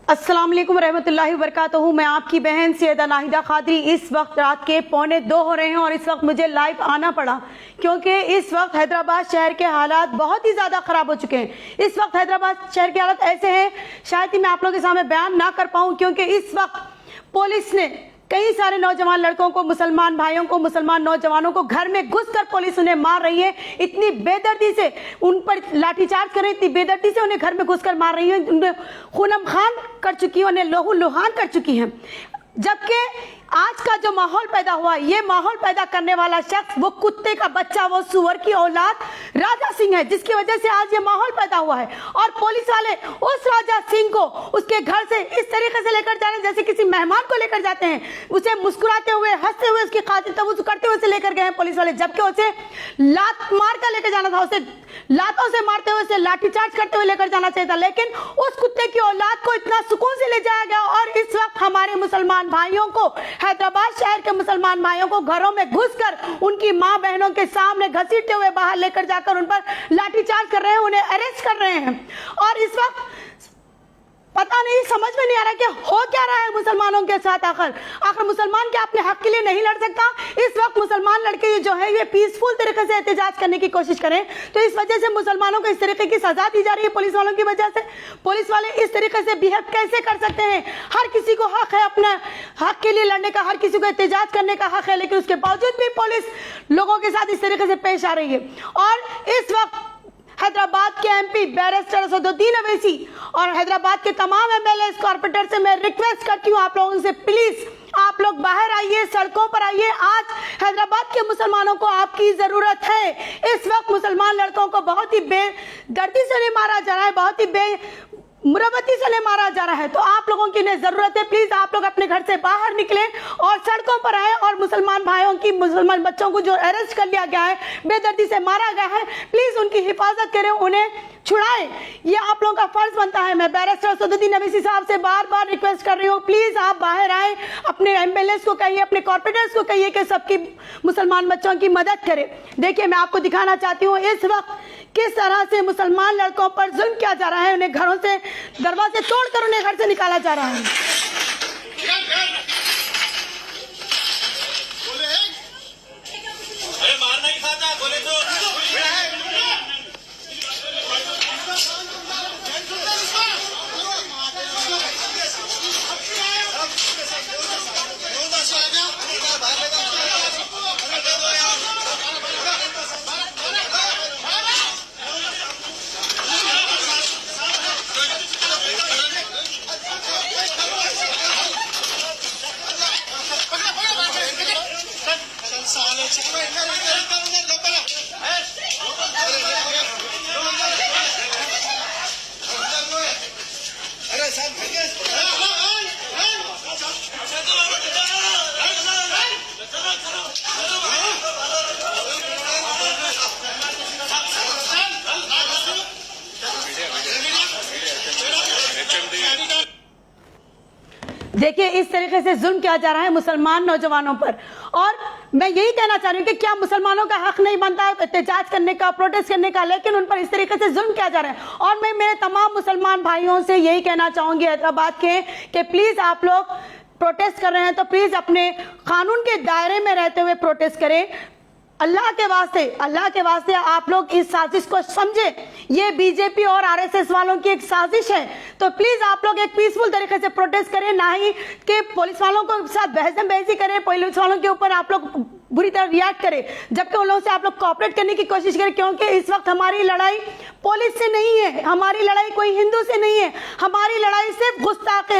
अस्सलाम वालेकुम रहमतुल्लाहि व बरकातहू। मैं आपकी बहन सैयदा नाहिदा खादरी। इस वक्त रात के 1:45 हो रहे हैं और इस वक्त मुझे लाइव आना पड़ा क्योंकि इस वक्त हैदराबाद शहर के हालात बहुत ही ज़्यादा ख़राब हो चुके हैं। इस वक्त हैदराबाद शहर के हालात ऐसे हैं शायद ही मैं आप लोगों के सामने बयान ना कर पाऊँ, क्योंकि इस वक्त पुलिस ने कई सारे नौजवान लड़कों को, मुसलमान भाइयों को, मुसलमान नौजवानों को घर में घुसकर पुलिस उन्हें मार रही है। इतनी बेदर्दी से उन पर लाठीचार्ज कर रही है, इतनी बेदर्दी से उन्हें घर में घुसकर मार रही है, उन्हें खूनम खान कर चुकी है, उन्हें लोहू लुहान कर चुकी है। जबकि आज का जो माहौल पैदा हुआ, ये माहौल पैदा करने वाला शख्स वो कुत्ते का बच्चा, वो सुअर की औलाद राजा सिंह है, जिसकी वजह से आज ये माहौल पैदा हुआ है। और पुलिस वाले उस राजा सिंह को उसके घर से इस तरीके से लेकर जा रहे हैं जैसे किसी मेहमान को लेकर जाते हैं, उसे मुस्कुराते हुए, हंसते हुए, उसकी खातिर तवज्जो करते हुए से लेकर गए हैं पुलिस वाले, जबकि उसे लात मार कर लेकर जाना था, उसे लातों से मारते हुए, उसे लाठीचार्ज करते हुए लेकर जाना चाहिए था। लेकिन उस कुत्ते की औलाद को इतना सुकून से ले जाया गया और इस वक्त हमारे मुसलमान भाइयों को, हैदराबाद शहर के मुसलमान भाइयों को घरों में घुसकर उनकी मां बहनों के सामने घसीटते हुए बाहर लेकर जाकर उन पर लाठीचार्ज कर रहे हैं, उन्हें अरेस्ट कर रहे हैं। और इस वक्त पता नहीं, समझ में नहीं आ रहा कि हो क्या रहा है मुसलमानों के साथ। आखिर मुसलमान क्या अपने हक के लिए नहीं लड़ सकता? इस वक्त मुसलमान लड़के जो है ये पीसफुल तरीके से एहतजाज करने की कोशिश करें तो इस वजह से मुसलमानों को इस तरीके की सजा दी जा रही है पुलिस वालों की वजह से। पुलिस वाले इस तरीके से बिहेव कैसे कर सकते हैं? हर किसी को हक है अपने हक के लिए लड़ने का, हर किसी को एहतजाज करने का हक है, लेकिन उसके बावजूद भी पुलिस लोगों के साथ इस तरीके से पेश आ रही है। और इस वक्त हैदराबाद के एमपी बैरिस्टर असदुद्दीन अवैसी और हैदराबाद के तमाम एमएलए कॉर्पोरेटर से मैं रिक्वेस्ट करती हूँ आप लोगों से, प्लीज आप लोग बाहर आइए, सड़कों पर आइए। आज हैदराबाद के मुसलमानों को आपकी जरूरत है। इस वक्त मुसलमान लड़कों को बहुत ही बेदर्दी से नहीं मारा जा रहा है, बहुत ही मुरब्बती से नहीं मारा जा रहा है, तो आप लोगों की इन्हें जरूरत है। प्लीज आप लोग अपने घर से बाहर निकलें और सड़कों पर आए और मुसलमान भाइयों की, मुसलमान बच्चों को जो अरेस्ट कर लिया गया है, बेदर्दी से मारा गया है, प्लीज उनकी हिफाजत करें, उन्हें छुड़ाएं। ये आप लोगों का फर्ज बनता है। मैं बैरिस्टर असदुद्दीन अवैसी साहब से बार बार रिक्वेस्ट कर रही हूँ, प्लीज आप बाहर आए, अपने एमएलए को कहिए, अपने कॉर्पोरेटर्स को कहिए कि सबकी मुसलमान बच्चों की मदद करें। देखिए, मैं आपको दिखाना चाहती हूँ इस वक्त किस तरह से मुसलमान लड़कों पर जुल्म किया जा रहा है, उन्हें घरों से, दरवाजे तोड़कर उन्हें घर से निकाला जा रहा है। अरे मार नहीं खाता, बोले तो देखिए, इस तरीके से जुल्म किया जा रहा है मुसलमान नौजवानों पर। और मैं यही कहना चाह रही हूँ कि क्या मुसलमानों का हक नहीं बनता है एहतजाज करने का, प्रोटेस्ट करने का, लेकिन उन पर इस तरीके से जुल्म किया जा रहा है। और मैं मेरे तमाम मुसलमान भाइयों से यही कहना चाहूंगी हैदराबाद के कि प्लीज आप लोग प्रोटेस्ट कर रहे हैं तो प्लीज अपने कानून के दायरे में रहते हुए प्रोटेस्ट करें। अल्लाह के वास्ते आप लोग इस साजिश को समझें। ये बीजेपी और आरएसएस वालों की एक साजिश है, तो प्लीज आप लोग एक पीसफुल तरीके से प्रोटेस्ट करें, ना ही कि पुलिस वालों को साथ बहसबाजी करें, पुलिस वालों के ऊपर आप लोग बुरी तरह रिएक्ट करें, जबकि उन लोगों से आप लोग कोऑपरेट करने की कोशिश करें। क्योंकि इस वक्त हमारी लड़ाई पुलिस से नहीं है, हमारी लड़ाई कोई हिंदू से नहीं है, हमारी लड़ाई सिर्फ गुस्ताखे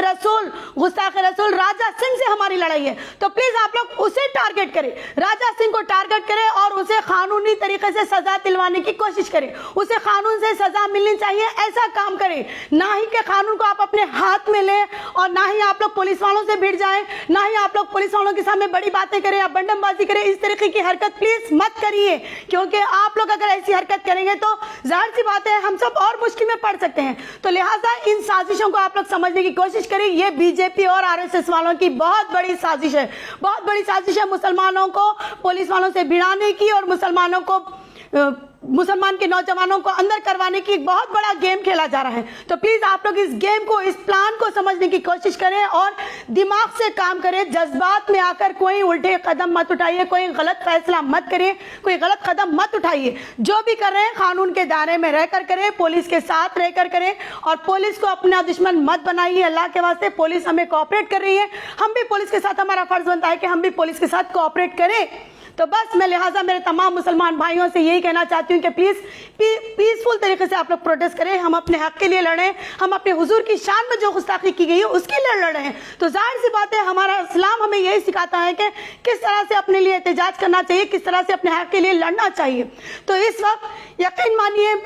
रसूल राजा सिंह से हमारी लड़ाई है। तो प्लीज आप लोग उसे टारगेट करें, राजा सिंह को टारगेट करें और उसे कानूनी तरीके से सजा दिलवाने की कोशिश करें, उसे कानून से सजा मिलनी चाहिए, ऐसा काम करें। ना ही कि कानून को आप अपने हाथ में लें और ना ही आप लोग पुलिस वालों से भिड़ जाएं, ना ही आप लोग पुलिस वालों के सामने बड़ी बातें करें या बंडमबाजी करें। इस तरीके की हरकत प्लीज मत करिए, क्योंकि आप लोग अगर ऐसी हरकत करेंगे तो जाहिर सी बात है हम सब और मुश्किल में पड़ सकते हैं। तो लिहाजा इन साजिशों को आप लोग समझने की कोशिश करें। ये बीजेपी और आरएसएस वालों की बहुत बड़ी साजिश है, बहुत बड़ी साजिश है मुसलमानों को पुलिस वालों से भिड़ाने की और मुसलमानों को मुसलमान के नौजवानों को अंदर करवाने की एक बहुत बड़ा गेम खेला जा रहा है। तो प्लीज आप लोग इस गेम को, इस प्लान को समझने की कोशिश करें और दिमाग से काम करें। जज्बात में आकर कोई उल्टे कदम मत उठाइए, कोई गलत फैसला मत करिए, कोई गलत कदम मत उठाइए। जो भी कर रहे हैं कानून के दायरे में रहकर करें, पुलिस के साथ रहकर करें और पुलिस को अपना दुश्मन मत बनाइए। अल्लाह के वास्ते पुलिस हमें कोऑपरेट कर रही है, हम भी पुलिस के साथ, हमारा फर्ज बनता है कि हम भी पुलिस के साथ कोऑपरेट करें। तो बस मैं लिहाजा मेरे तमाम मुसलमान भाइयों से यही कहना चाहती हूँ कि प्लीज पीसफुल तरीके से आप लोग प्रोटेस्ट करें। हम अपने हक के लिए लड़ें, हम अपने हुजूर की शान में जो गुस्ताखी की गई है उसके लिए लड़ रहे हैं। तो जाहिर सी बात है हमारा इस्लाम हमें यही सिखाता है कि किस तरह से अपने लिए एहतजाज करना चाहिए, किस तरह से अपने हक के लिए लड़ना चाहिए। तो इस वक्त यकीन मानिए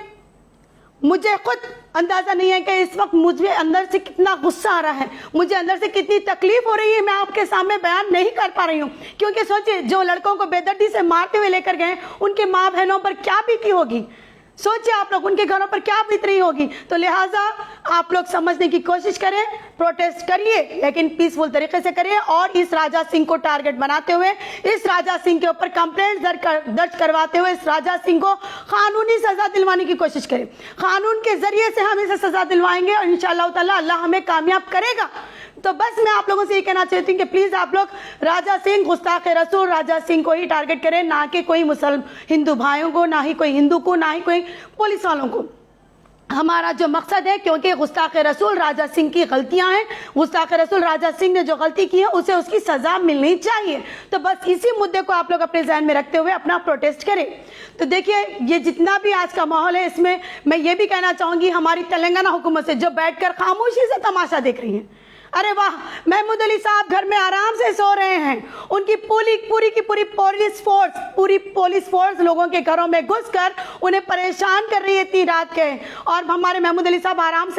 मुझे खुद अंदाजा नहीं है कि इस वक्त मुझे अंदर से कितना गुस्सा आ रहा है, मुझे अंदर से कितनी तकलीफ हो रही है, मैं आपके सामने बयान नहीं कर पा रही हूँ। क्योंकि सोचिए जो लड़कों को बेदर्दी से मारते हुए लेकर गए उनके माँ बहनों पर क्या बीती होगी, सोचिए आप लोग उनके घरों पर क्या बीत रही होगी। तो लिहाजा आप लोग समझने की कोशिश करें, प्रोटेस्ट करिए लेकिन पीसफुल तरीके से करिए और इस राजा सिंह को टारगेट बनाते हुए, इस राजा सिंह के ऊपर कंप्लेंट दर्ज करवाते हुए इस राजा सिंह को कानूनी सजा दिलवाने की कोशिश करें। कानून के जरिए से हम इसे सजा दिलवाएंगे और इंशाअल्लाह ताला अल्लाह हमें कामयाब करेगा। तो बस मैं आप लोगों से ये कहना चाहती हूँ कि प्लीज आप लोग राजा सिंह, गुस्ताख रसूल राजा सिंह को ही टारगेट करें, ना कि कोई मुसलमान हिंदू भाइयों को, ना ही कोई हिंदू को, ना ही कोई पुलिस वालों को। हमारा जो मकसद है, क्योंकि गुस्ताख रसूल राजा सिंह की गलतियां हैं, गुस्ताख रसूल राजा सिंह ने जो गलती की है उसे उसकी सजा मिलनी चाहिए। तो बस इसी मुद्दे को आप लोग अपने ध्यान में रखते हुए अपना प्रोटेस्ट करें। तो देखिए ये जितना भी आज का माहौल है इसमें मैं ये भी कहना चाहूंगी हमारी तेलंगाना हुकूमत से जो बैठकर खामोशी से तमाशा देख रही है, अरे वाह, महमूद अली साहब घर में आराम से सो रहे हैं, उनकी पूरी पुलिस फोर्स लोगों के घरों में घुसकर उन्हें परेशान कर रही है इतनी रात के, और हमारे महमूद अली साहब आराम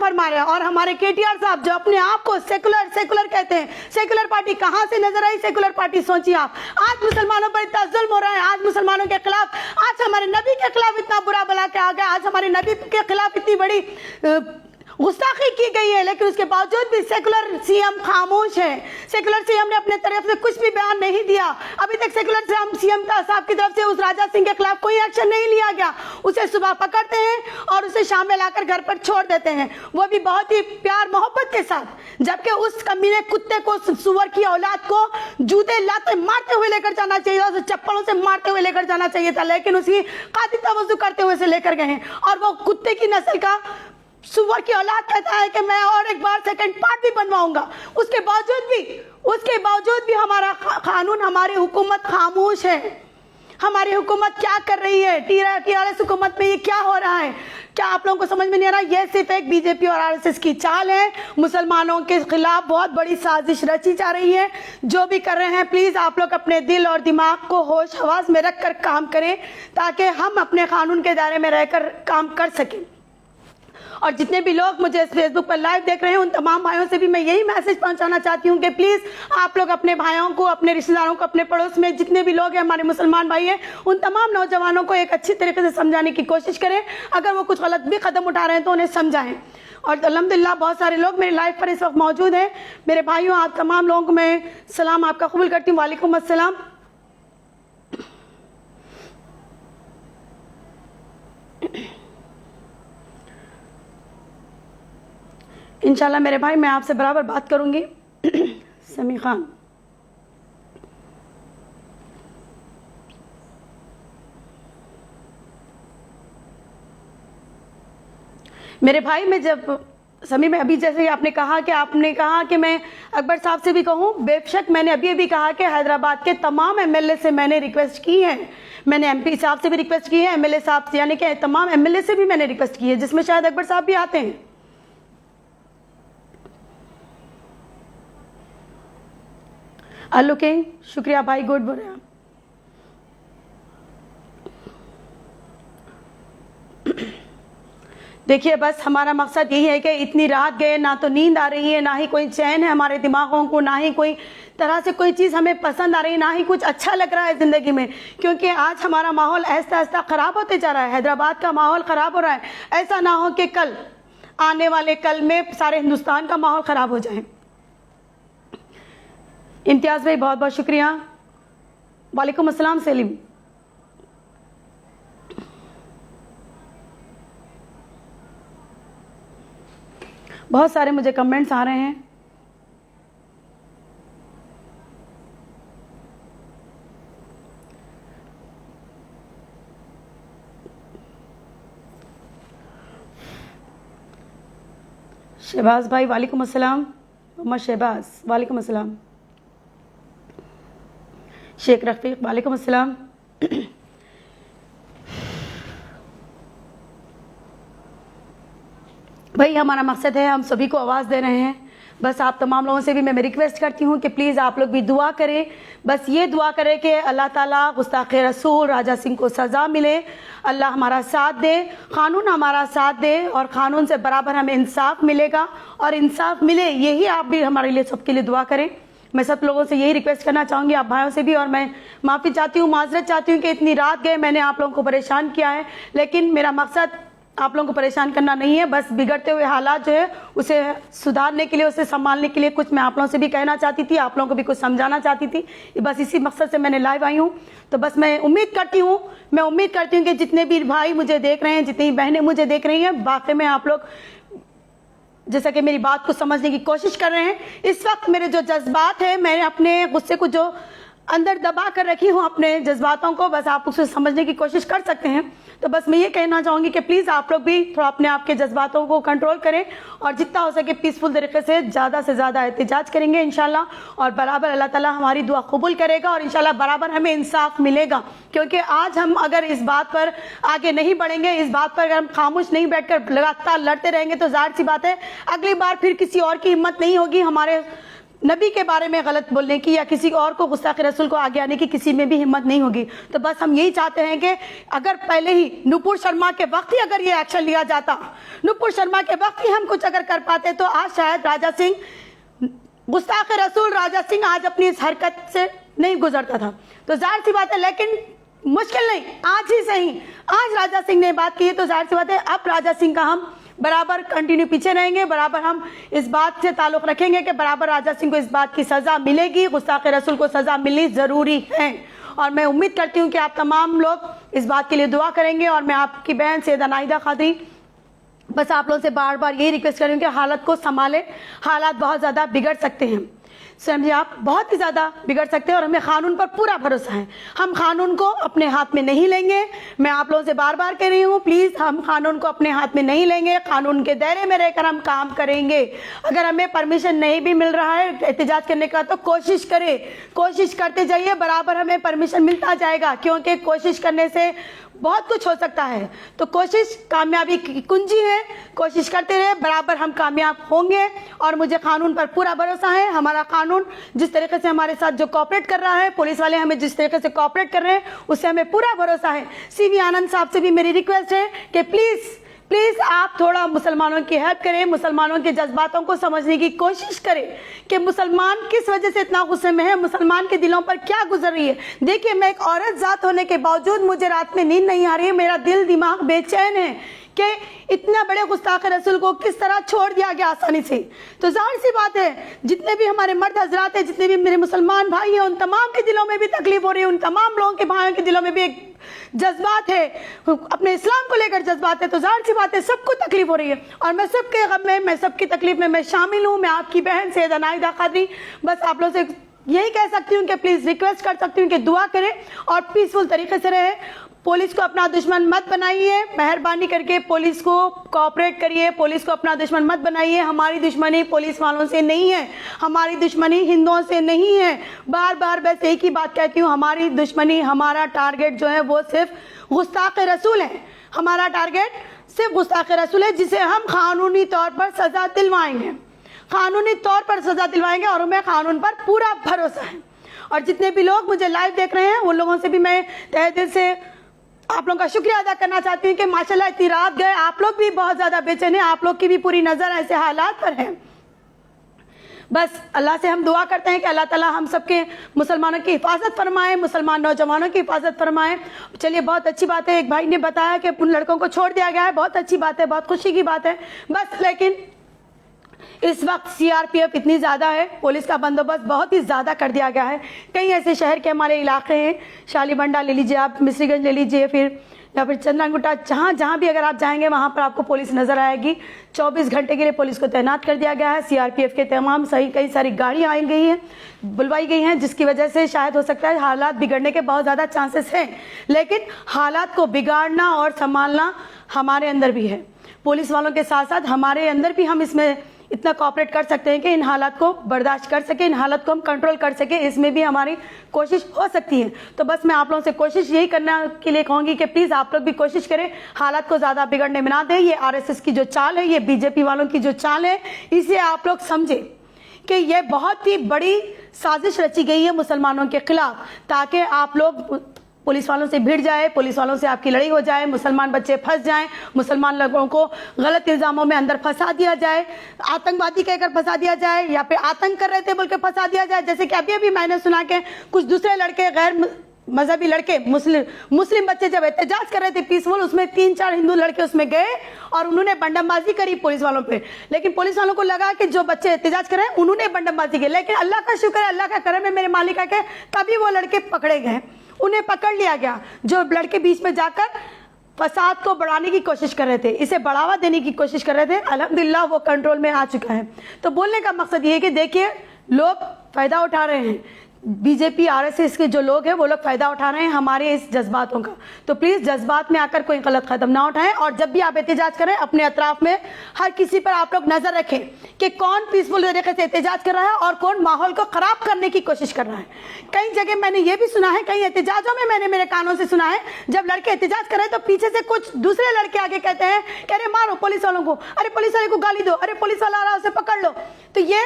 फरमा रहे हैं। और हमारे केटीआर साहब जो अपने आप को सेकुलर कहते हैं, सेकुलर पार्टी कहां से नजर आई? सेकुलर पार्टी सोचिए आप, आज मुसलमानों पर इतना जुल्म हो रहा है, आज मुसलमानों के खिलाफ, आज हमारे नबी के खिलाफ इतना बुरा भला क्या आ गया, आज हमारे नबी के खिलाफ इतनी बड़ी गुस्ताखी की गई है, लेकिन उसके बावजूद भी सेकुलर सीएम खामोश है। सेकुलर सीएम ने अपने तरफ से कुछ भी बयान नहीं दिया। अभी तक सेकुलर सीएम साहब की तरफ से उस राजा सिंह के खिलाफ कोई एक्शन नहीं लिया गया। उसे सुबह पकड़ते हैं और उसे शाम में लाकर घर पर छोड़ देते हैं, वो भी बहुत ही प्यार मोहब्बत के साथ। जबकि उस कमीने कुत्ते को, सुअर की औलाद को जूते लाते मारते हुए लेकर जाना चाहिए, उसे चप्पलों से मारते हुए लेकर जाना चाहिए था, लेकिन उसकी कातिल तवज्जो करते हुए से लेकर गए हैं। और वो कुत्ते की नस्ल का सुअर की औलाद कहता है कि मैं और एक बार सेकंड पार्ट भी बनवाऊंगा। उसके बावजूद भी हमारा कानून, हमारी हुकूमत खामोश है। हमारी हुकूमत क्या कर रही है? टीआरएस हुकूमत में ये क्या हो रहा है? क्या आप लोगों को समझ में नहीं आ रहा? ये सिर्फ एक बीजेपी और आरएसएस की चाल है। मुसलमानों के खिलाफ बहुत बड़ी साजिश रची जा रही है। जो भी कर रहे हैं प्लीज आप लोग अपने दिल और दिमाग को होश हवास में रखकर काम करें, ताकि हम अपने कानून के दायरे में रहकर काम कर सकें। और जितने भी लोग मुझे फेसबुक पर लाइव देख रहे हैं उन तमाम भाइयों से भी मैं यही मैसेज पहुंचाना चाहती हूं कि प्लीज आप लोग अपने भाइयों को, अपने रिश्तेदारों को, अपने पड़ोस में जितने भी लोग हैं हमारे मुसलमान भाई हैं, उन तमाम नौजवानों को एक अच्छी तरीके से समझाने की कोशिश करें। अगर वो कुछ गलत भी कदम उठा रहे हैं तो उन्हें समझाएं। और अल्हम्दुलिल्लाह बहुत सारे लोग मेरे लाइव पर इस वक्त मौजूद हैं। मेरे भाइयों, आप तमाम लोगों को मैं सलाम आपका कबूल करती हूँ। वालेकुम अस्सलाम। इंशाल्लाह मेरे भाई मैं आपसे बराबर बात करूंगी। समी खान, मेरे भाई, मैं जब समी में अभी जैसे आपने कहा कि मैं अकबर साहब से भी कहूं, बेशक मैंने अभी भी कहा कि हैदराबाद के तमाम एमएलए से मैंने रिक्वेस्ट की है, मैंने एमपी साहब से भी रिक्वेस्ट की है, एमएलए साहब से यानी कि तमाम एमएलए से भी मैंने रिक्वेस्ट की है, जिसमें शायद अकबर साहब भी आते हैं। अल्लू के शुक्रिया भाई, गुड बोल रहे हैं। देखिए बस हमारा मकसद यही है कि इतनी रात गए, ना तो नींद आ रही है, ना ही कोई चैन है हमारे दिमागों को, ना ही कोई तरह से कोई चीज़ हमें पसंद आ रही है, ना ही कुछ अच्छा लग रहा है ज़िंदगी में। क्योंकि आज हमारा माहौल ऐसा ऐसा ख़राब होते जा रहा है, हैदराबाद का माहौल ख़राब हो रहा है। ऐसा ना हो कि कल, आने वाले कल में सारे हिंदुस्तान का माहौल ख़राब हो जाए। इम्तियाज़ भाई बहुत बहुत शुक्रिया। वालेकुम अस्सलाम। सेलिम, बहुत सारे मुझे कमेंट्स आ रहे हैं। शहबाज भाई वालेकुम अस्सलाम। मोहम्मद शहबाज वालेकुम अस्सलाम। शेख रफ़ीक वालेकुम अस्सलाम। भाई हमारा मकसद है, हम सभी को आवाज़ दे रहे हैं। बस आप तमाम लोगों से भी मैं रिक्वेस्ट करती हूँ कि प्लीज़ आप लोग भी दुआ करें। बस ये दुआ करें कि अल्लाह ताला गुस्ताख़ रसूल राजा सिंह को सज़ा मिले, अल्लाह हमारा साथ दे, क़ानून हमारा साथ दे और क़ानून से बराबर हमें इंसाफ मिलेगा और इंसाफ मिले, यही आप भी हमारे लिए सबके लिए दुआ करें। मैं सब लोगों से यही रिक्वेस्ट करना चाहूँगी, आप भाइयों से भी, और मैं माफ़ी चाहती हूँ, माजरत चाहती हूँ कि इतनी रात गए मैंने आप लोगों को परेशान किया है, लेकिन मेरा मकसद आप लोगों को परेशान करना नहीं है। बस बिगड़ते हुए हालात जो है उसे सुधारने के लिए, उसे संभालने के लिए कुछ मैं आप लोगों से भी कहना चाहती थी, आप लोगों को भी कुछ समझाना चाहती थी। बस इसी मकसद से मैंने लाइव आई हूँ। तो बस मैं उम्मीद करती हूँ कि जितने भी भाई मुझे देख रहे हैं, जितनी बहनें मुझे देख रही हैं, वाकई में आप लोग जैसा कि मेरी बात को समझने की कोशिश कर रहे हैं। इस वक्त मेरे जो जज्बात हैं, मैंने अपने गुस्से को जो अंदर दबा कर रखी हूँ, अपने जज्बातों को, बस आप उसे समझने की कोशिश कर सकते हैं। तो बस मैं ये कहना चाहूँगी कि प्लीज़ आप लोग भी थोड़ा अपने आप के जज्बातों को कंट्रोल करें और जितना हो सके पीसफुल तरीके से ज़्यादा से ज़्यादा एहतिजाज करेंगे इंशाल्लाह, और बराबर अल्लाह ताला हमारी दुआ कबूल करेगा और इंशाल्लाह बराबर हमें इंसाफ मिलेगा। क्योंकि आज हम अगर इस बात पर आगे नहीं बढ़ेंगे, इस बात पर अगर हम खामोश नहीं बैठकर लगातार लड़ते रहेंगे, तो जाहिर सी बात है अगली बार फिर किसी और की हिम्मत नहीं होगी हमारे नबी के बारे में गलत बोलने की, या किसी और को गुस्ताख़ रसूल को आगे आने की किसी में भी हिम्मत नहीं होगी। तो बस हम यही चाहते हैं कि अगर पहले ही नुपुर शर्मा के वक्त ही अगर ये एक्शन लिया जाता, नुपुर शर्मा के वक्त ही हम कुछ अगर कर पाते, तो आज शायद राजा सिंह, गुस्ताख़ रसूल राजा सिंह आज अपनी इस हरकत से नहीं गुजरता था। तो जाहिर सी बात है, लेकिन मुश्किल नहीं, आज ही सही, आज राजा सिंह ने बात की है, तो जाहिर सी बात है अब राजा सिंह का हम बराबर कंटिन्यू पीछे रहेंगे, बराबर हम इस बात से ताल्लुक़ रखेंगे कि बराबर राजा सिंह को इस बात की सज़ा मिलेगी, गुस्ताख़ रसूल को सज़ा मिलनी ज़रूरी है। और मैं उम्मीद करती हूँ कि आप तमाम लोग इस बात के लिए दुआ करेंगे। और मैं आपकी बहन सैयदा नाहिदा खादरी बस आप लोगों से बार बार यही रिक्वेस्ट करूँगी कि हालत को संभालें, हालात बहुत ज़्यादा बिगड़ सकते हैं, समझिए आप, बहुत ही ज़्यादा बिगड़ सकते हैं। और हमें क़ानून पर पूरा भरोसा है, हम क़ानून को अपने हाथ में नहीं लेंगे। मैं आप लोगों से बार बार कह रही हूँ, प्लीज़ हम क़ानून को अपने हाथ में नहीं लेंगे, क़ानून के दायरे में रहकर हम काम करेंगे। अगर हमें परमिशन नहीं भी मिल रहा है एहतिजाज करने का, तो कोशिश करें, कोशिश करते जाइए, बराबर हमें परमिशन मिलता जाएगा, क्योंकि कोशिश करने से बहुत कुछ हो सकता है। तो कोशिश कामयाबी की कुंजी है, कोशिश करते रहे, बराबर हम कामयाब होंगे। और मुझे कानून पर पूरा भरोसा है, हमारा कानून जिस तरीके से हमारे साथ जो कोऑपरेट कर रहा है, पुलिस वाले हमें जिस तरीके से कोऑपरेट कर रहे हैं, उससे हमें पूरा भरोसा है। सीवी आनंद साहब से भी मेरी रिक्वेस्ट है कि प्लीज़ आप थोड़ा मुसलमानों की हेल्प करें, मुसलमानों के जज्बातों को समझने की कोशिश करें कि मुसलमान किस वजह से इतना गुस्से में है, मुसलमान के दिलों पर क्या गुजर रही है। देखिए, मैं एक औरत जात होने के बावजूद मुझे रात में नींद नहीं आ रही है, मेरा दिल दिमाग बेचैन है कि इतना बड़े गुस्ताख रसूल को किस तरह छोड़ दिया गया आसानी से। तो जाहिर सी बात है, जितने भी हमारे मर्द हजरात हैं, जितने भी मेरे मुसलमान भाई हैं, उन तमाम के दिलों में भी तकलीफ हो रही है, उन तमाम लोगों के भाइयों के दिलों में भी एक जज्बात है, अपने इस्लाम को लेकर जज्बात है। तो जाहिर सी बात है, सबको तकलीफ हो रही है और मैं सबके गम में, मैं सबकी तकलीफ में मैं शामिल हूँ। मैं आपकी बहन सैयदा नाहिदा खादरी बस आप लोगों से यही कह सकती हूँ कि प्लीज़ रिक्वेस्ट कर सकती हूँ कि दुआ करें और पीसफुल तरीके से रहे। पुलिस को अपना दुश्मन मत बनाइए, मेहरबानी करके पुलिस को कोऑपरेट करिए, पुलिस को अपना दुश्मन मत बनाइए। हमारी दुश्मनी पुलिस वालों से नहीं है, हमारी दुश्मनी हिंदुओं से नहीं है। बार बार बस एक ही बात कहती हूँ, हमारी दुश्मनी, हमारा टारगेट जो है वो सिर्फ गुस्ताख रसूल है। हमारा टारगेट सिर्फ गुस्ताख रसूल है, जिसे हम कानूनी तौर पर सज़ा दिलवाएंगे, कानूनी तौर पर सज़ा दिलवाएंगे और हमें कानून पर पूरा भरोसा है। और जितने भी लोग मुझे लाइव देख रहे हैं, उन लोगों से भी मैं तहे दिल से आप लोगों का शुक्रिया अदा करना चाहती हूँ कि माशाल्लाह इतनी रात गए, आप लोग भी बहुत ज़्यादा बेचैन हैं, आप लोग की भी पूरी नज़र ऐसे हालात पर है। बस अल्लाह से हम दुआ करते हैं कि अल्लाह ताला हम सबके मुसलमानों की हिफाजत फरमाए, मुसलमान नौजवानों की हिफाजत फरमाए। चलिए, बहुत अच्छी बात है, एक भाई ने बताया कि उन लड़कों को छोड़ दिया गया है, बहुत अच्छी बात है, बहुत खुशी की बात है। बस लेकिन इस वक्त सीआरपीएफ इतनी ज़्यादा है, पुलिस का बंदोबस्त बहुत ही ज़्यादा कर दिया गया है। कई ऐसे शहर के हमारे इलाके हैं, शालीबंडा ले लीजिए आप, मिस्रीगंज ले लीजिए, फिर या फिर चंद्रांगुटा, जहाँ भी अगर आप जाएंगे वहाँ पर आपको पुलिस नज़र आएगी। 24 घंटे के लिए पुलिस को तैनात कर दिया गया है। सीआरपीएफ के तमाम कई सारी गाड़ियाँ आई गई हैं, बुलवाई गई हैं, जिसकी वजह से शायद हो सकता है हालात बिगड़ने के बहुत ज़्यादा चांसेस हैं, लेकिन हालात को बिगाड़ना और संभालना हमारे अंदर भी है। पुलिस वालों के साथ साथ हमारे अंदर भी हम इसमें इतना कोऑपरेट कर सकते हैं कि इन हालात को बर्दाश्त कर सके, इन हालात को हम कंट्रोल कर सके, इसमें भी हमारी कोशिश हो सकती है। तो बस मैं आप लोगों से कोशिश यही करने के लिए कहूँगी कि प्लीज़ आप लोग भी कोशिश करें, हालात को ज़्यादा बिगड़ने में ना दें। ये आरएसएस की जो चाल है, ये बीजेपी वालों की जो चाल है, इसे आप लोग समझें कि ये बहुत ही बड़ी साजिश रची गई है मुसलमानों के खिलाफ, ताकि आप लोग पुलिस वालों से भिड़ जाए, पुलिस वालों से आपकी लड़ाई हो जाए, मुसलमान बच्चे फंस जाएं, मुसलमान लोगों को गलत इल्जामों में अंदर फंसा दिया जाए, आतंकवादी कहकर फंसा दिया जाए, या फिर आतंक कर रहे थे बोल के फंसा दिया जाए। जैसे कि अभी मैंने सुना कि कुछ दूसरे लड़के, गैर मजहबी लड़के, मुस्लिम बच्चे जब एहतजाज कर रहे थे पीसफुल, उसमें 3-4 हिंदू लड़के उसमें गए और उन्होंने बंडमबाजी करी पुलिस वालों पे। लेकिन पुलिस वालों को लगा कि जो बच्चे एहतजाज कर रहे हैं उन्होंने बंडमबाजी की, लेकिन अल्लाह का शुक्र है, अल्लाह का करम है मेरे मालिका के, तभी वो लड़के पकड़े गए, उन्हें पकड़ लिया गया जो लड़के बीच में जाकर फसाद को बढ़ाने की कोशिश कर रहे थे, इसे बढ़ावा देने की कोशिश कर रहे थे। अल्हम्दुलिल्लाह वो कंट्रोल में आ चुका है। तो बोलने का मकसद ये है कि देखिए, लोग फायदा उठा रहे हैं, बीजेपी आरएसएस के जो लोग हैं वो लोग फायदा उठा रहे हैं हमारे इस जज्बातों का। तो प्लीज जज्बात में आकर कोई गलत कदम ना उठाएं, और जब भी आप एहतजाज करें अपने अतराफ में हर किसी पर आप लोग नजर रखें कि कौन पीसफुल तरीके से एहतजाज कर रहा है और कौन माहौल को खराब करने की कोशिश कर रहा है। कई जगह मैंने ये भी सुना है, कई एहतजाजों में मैंने मेरे कानों से सुना है, जब लड़के एहतजाज कर रहे हैं तो पीछे से कुछ दूसरे लड़के आगे कहते हैं कि अरे मारो पुलिस वालों को, अरे पुलिस वाले को गाली दो, अरे पुलिस वाला आ रहा है उसे पकड़ लो। तो ये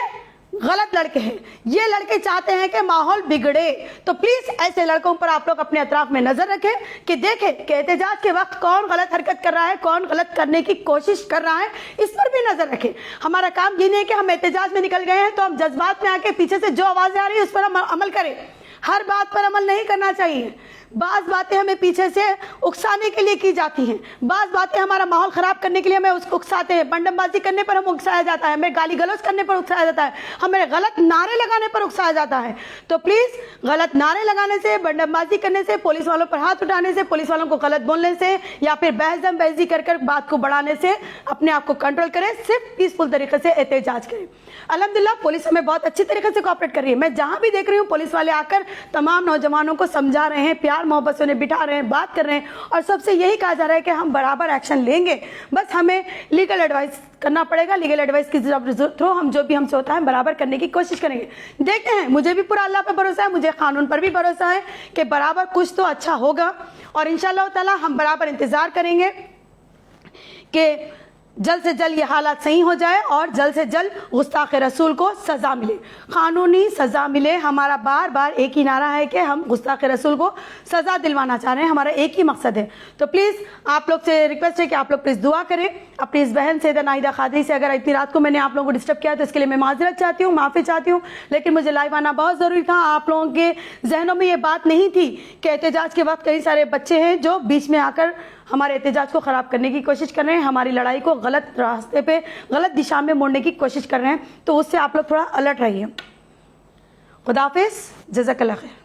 गलत लड़के हैं, ये लड़के चाहते हैं कि माहौल बिगड़े। तो प्लीज ऐसे लड़कों पर आप लोग अपने अतराफ में नजर रखें कि देखें कि एहतजाज के वक्त कौन गलत हरकत कर रहा है, कौन गलत करने की कोशिश कर रहा है, इस पर भी नजर रखें। हमारा काम ये नहीं है कि हम एहतजाज में निकल गए हैं तो हम जज्बात में आके पीछे से जो आवाजें आ रही है उस पर हम अमल करें। हर बात पर अमल नहीं करना चाहिए। बाज़ बातें हमें पीछे से उकसाने के लिए की जाती हैं, बाज़ बातें हमारा माहौल ख़राब करने के लिए हमें उसको उकसाते हैं, बंडमबाजी करने पर हम उकसाया जाता है, हमें गाली गलौज करने पर उकसाया जाता है, हमें गलत नारे लगाने पर उकसाया जाता है। तो प्लीज़ गलत नारे लगाने से, बंडमबाजी करने से, पुलिस वालों पर हाथ उठाने से, पुलिस वालों को गलत बोलने से या फिर बहसम बहसी कर बात को बढ़ाने से अपने आप को कंट्रोल करें, सिर्फ पीसफुल तरीके से एहतजाज करें। अल्हम्दुलिल्लाह पुलिस हमें बहुत अच्छी तरीके से कोऑपरेट कर रही है। मैं जहाँ भी देख रही हूँ पुलिस वाले आकर तमाम नौजवानों को समझा रहे हैं, प्यार मोहब्बत से उन्हें बिठा रहे हैं, बात कर रहे हैं, और सबसे यही कहा जा रहा है कि हम बराबर एक्शन लेंगे। बस हमें लीगल एडवाइस करना पड़ेगा, लीगल एडवाइस की थ्रू हम जो भी हमसे होता है बराबर करने की कोशिश करेंगे। देखते हैं, मुझे भी पूरा अल्लाह पर भरोसा है, मुझे कानून पर भी भरोसा है कि बराबर कुछ तो अच्छा होगा, और इंशाअल्लाह ताला हम बराबर इंतजार करेंगे कि जल्द से जल्द ये हालात सही हो जाए और जल्द से जल्द गुस्ताख रसूल को सज़ा मिले, कानूनी सज़ा मिले। हमारा बार बार एक ही नारा है कि हम गुस्ताख रसूल को सज़ा दिलवाना चाह रहे हैं, हमारा एक ही मकसद है। तो प्लीज़ आप लोग से रिक्वेस्ट है कि आप लोग प्लीज़ दुआ करें अपनी इस बहन सैयदा नाहिदा खादरी से। अगर इतनी रात को मैंने आप लोगों को डिस्टर्ब किया तो इसके लिए मैं माजरत चाहती हूँ, माफ़ी चाहती हूँ, लेकिन मुझे लाइव आना बहुत ज़रूरी था। आप लोगों के जहनों में ये बात नहीं थी कि एहतजाज के वक्त कई सारे बच्चे हैं जो बीच में आकर हमारे एहतजाज को ख़राब करने की कोशिश कर रहे हैं, हमारी लड़ाई को गलत रास्ते पे, गलत दिशा में मोड़ने की कोशिश कर रहे हैं। तो उससे आप लोग थोड़ा अलर्ट रहिए। खुदा हाफिज़, जज़ाकल्लाह खैर।